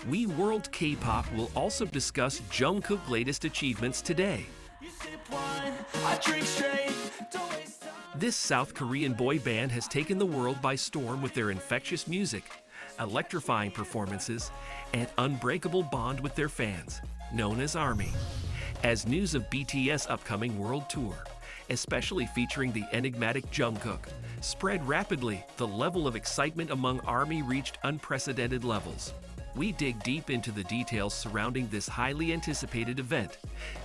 We World K-pop will also discuss Jungkook's latest achievements today. This South Korean boy band has taken the world by storm with their infectious music, electrifying performances, and unbreakable bond with their fans, known as ARMY. As news of BTS' upcoming world tour, especially featuring the enigmatic Jungkook, spread rapidly, the level of excitement among ARMY reached unprecedented levels. We dig deep into the details surrounding this highly anticipated event,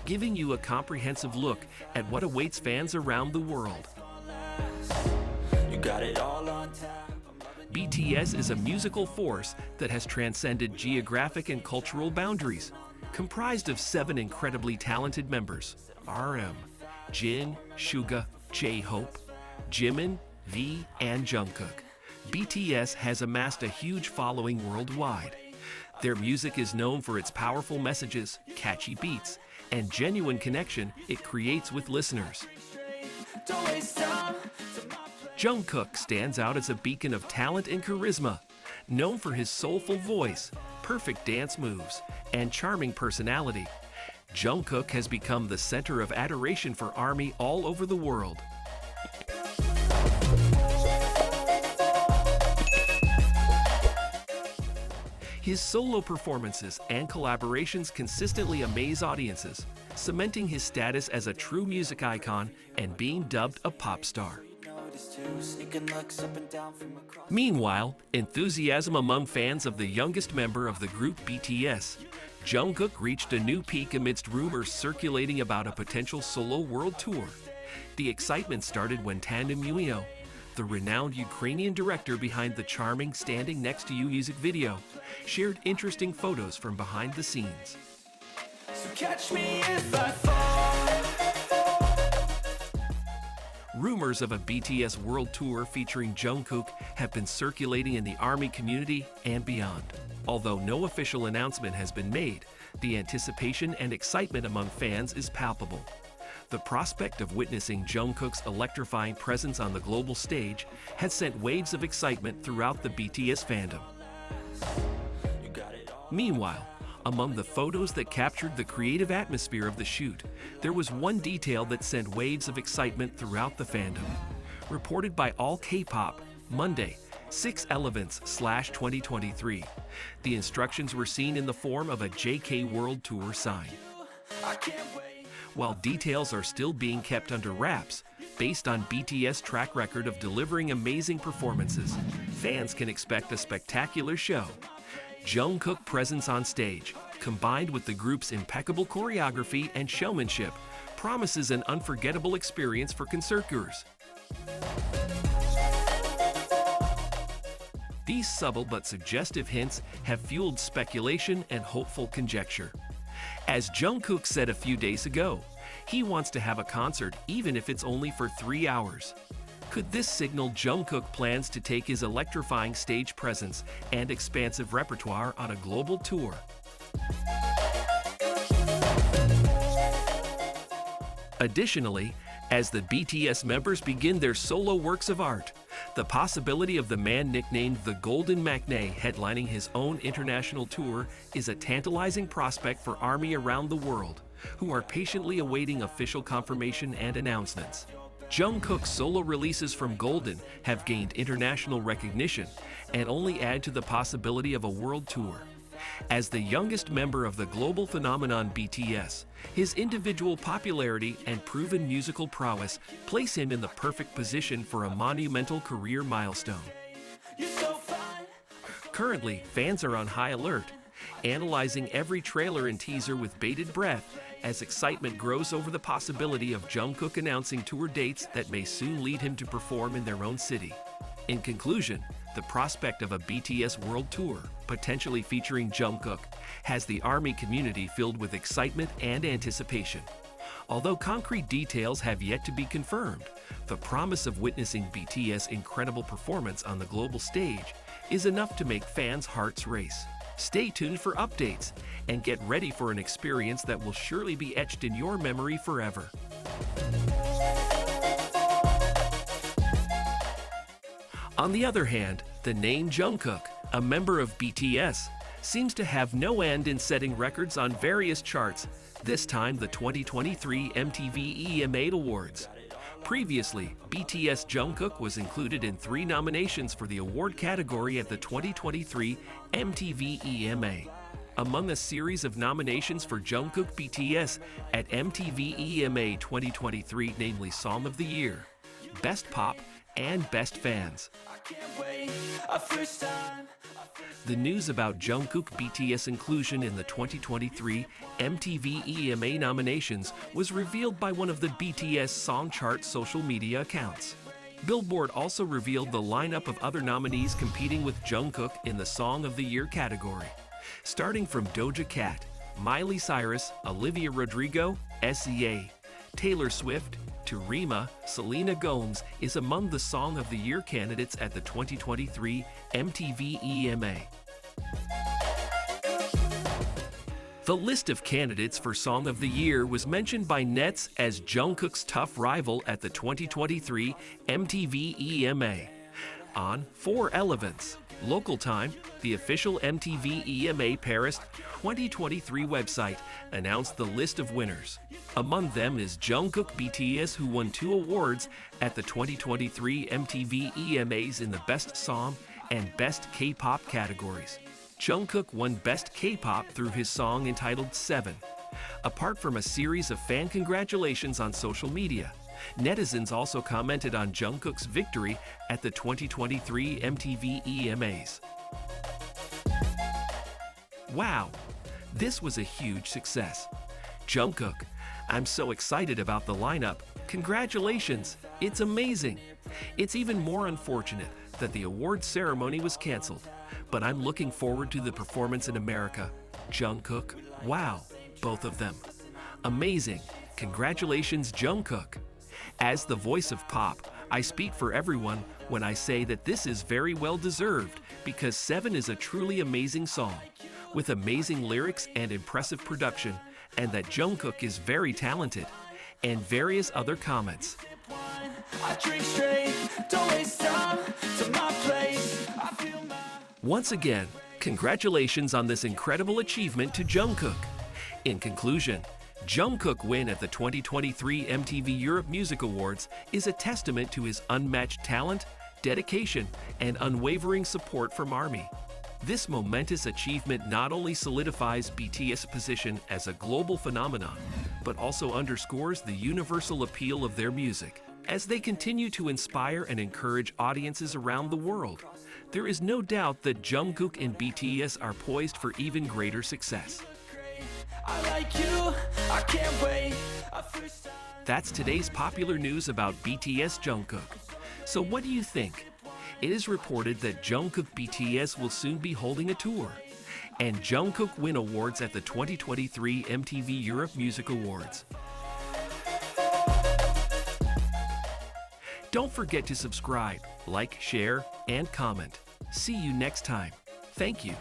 giving you a comprehensive look at what awaits fans around the world. BTS is a musical force that has transcended geographic and cultural boundaries, comprised of 7 incredibly talented members: RM, Jin, Suga, J-Hope, Jimin, V, and Jungkook. BTS has amassed a huge following worldwide. Their music is known for its powerful messages, catchy beats, and genuine connection it creates with listeners. Jungkook stands out as a beacon of talent and charisma, known for his soulful voice, perfect dance moves, and charming personality. Jungkook has become the center of adoration for ARMY all over the world. His solo performances and collaborations consistently amaze audiences, cementing his status as a true music icon and being dubbed a pop star. Meanwhile, enthusiasm among fans of the youngest member of the group BTS, Jungkook, reached a new peak amidst rumors circulating about a potential solo world tour. The excitement started when Tandem Muyo, the renowned Ukrainian director behind the charming Standing Next to You music video, shared interesting photos from behind the scenes. So catch me if I fall. Rumors of a BTS world tour featuring Jungkook have been circulating in the ARMY community and beyond. Although no official announcement has been made, the anticipation and excitement among fans is palpable. The prospect of witnessing Jungkook's electrifying presence on the global stage has sent waves of excitement throughout the BTS fandom. Meanwhile, among the photos that captured the creative atmosphere of the shoot, there was one detail that sent waves of excitement throughout the fandom. Reported by All K-Pop, Monday, 6/11/2023, the instructions were seen in the form of a JK World Tour sign. While details are still being kept under wraps, based on BTS' track record of delivering amazing performances, fans can expect a spectacular show. Jungkook's presence on stage, combined with the group's impeccable choreography and showmanship, promises an unforgettable experience for concertgoers. These subtle but suggestive hints have fueled speculation and hopeful conjecture. As Jungkook said a few days ago, he wants to have a concert even if it's only for 3 hours. Could this signal Jungkook plans to take his electrifying stage presence and expansive repertoire on a global tour? Additionally, as the BTS members begin their solo works of art, the possibility of the man nicknamed the Golden Matinee headlining his own international tour is a tantalizing prospect for ARMY around the world, who are patiently awaiting official confirmation and announcements. Jungkook's solo releases from Golden have gained international recognition and only add to the possibility of a world tour. As the youngest member of the global phenomenon BTS, his individual popularity and proven musical prowess place him in the perfect position for a monumental career milestone. Currently, fans are on high alert, analyzing every trailer and teaser with bated breath as excitement grows over the possibility of Jungkook announcing tour dates that may soon lead him to perform in their own city. In conclusion, the prospect of a BTS world tour, potentially featuring Jungkook, has the ARMY community filled with excitement and anticipation. Although concrete details have yet to be confirmed, the promise of witnessing BTS' incredible performance on the global stage is enough to make fans' hearts race. Stay tuned for updates and get ready for an experience that will surely be etched in your memory forever. On the other hand, the name Jungkook, a member of BTS, seems to have no end in setting records on various charts, this time the 2023 MTV EMA Awards. Previously, BTS Jungkook was included in 3 nominations for the award category at the 2023 MTV EMA. Among a series of nominations for Jungkook BTS at MTV EMA 2023, namely Song of the Year, Best Pop, and Best Fans. The news about Jungkook BTS inclusion in the 2023 MTV EMA nominations was revealed by one of the BTS song chart social media accounts. Billboard also revealed the lineup of other nominees competing with Jungkook in the Song of the Year category. Starting from Doja Cat, Miley Cyrus, Olivia Rodrigo, SZA, Taylor Swift, to Rema, Selena Gomez is among the Song of the Year candidates at the 2023 MTV EMA. The list of candidates for Song of the Year was mentioned by Nets as Jungkook's tough rival at the 2023 MTV EMA. On 4 Elements, local time, the official MTV EMA Paris 2023 website announced the list of winners. Among them is Jungkook BTS, who won 2 awards at the 2023 MTV EMAs in the Best Song and Best K-Pop categories. Jungkook won Best K-Pop through his song entitled 7. Apart from a series of fan congratulations on social media, netizens also commented on Jungkook's victory at the 2023 MTV EMAs. Wow, this was a huge success. Jungkook, I'm so excited about the lineup. Congratulations, it's amazing. It's even more unfortunate that the award ceremony was canceled, but I'm looking forward to the performance in America. Jungkook, wow, both of them. Amazing. Congratulations, Jungkook. As the voice of pop, I speak for everyone when I say that this is very well deserved because 7 is a truly amazing song, with amazing lyrics and impressive production, and that Jungkook is very talented, and various other comments. Once again, congratulations on this incredible achievement to Jungkook. In conclusion, Jungkook's win at the 2023 MTV Europe Music Awards is a testament to his unmatched talent, dedication, and unwavering support from ARMY. This momentous achievement not only solidifies BTS' position as a global phenomenon, but also underscores the universal appeal of their music. As they continue to inspire and encourage audiences around the world, there is no doubt that Jungkook and BTS are poised for even greater success. That's today's popular news about BTS Jungkook. So what do you think? It is reported that Jungkook BTS will soon be holding a tour, and Jungkook win awards at the 2023 MTV Europe Music Awards. Don't forget to subscribe, like, share, and comment. See you next time. Thank you.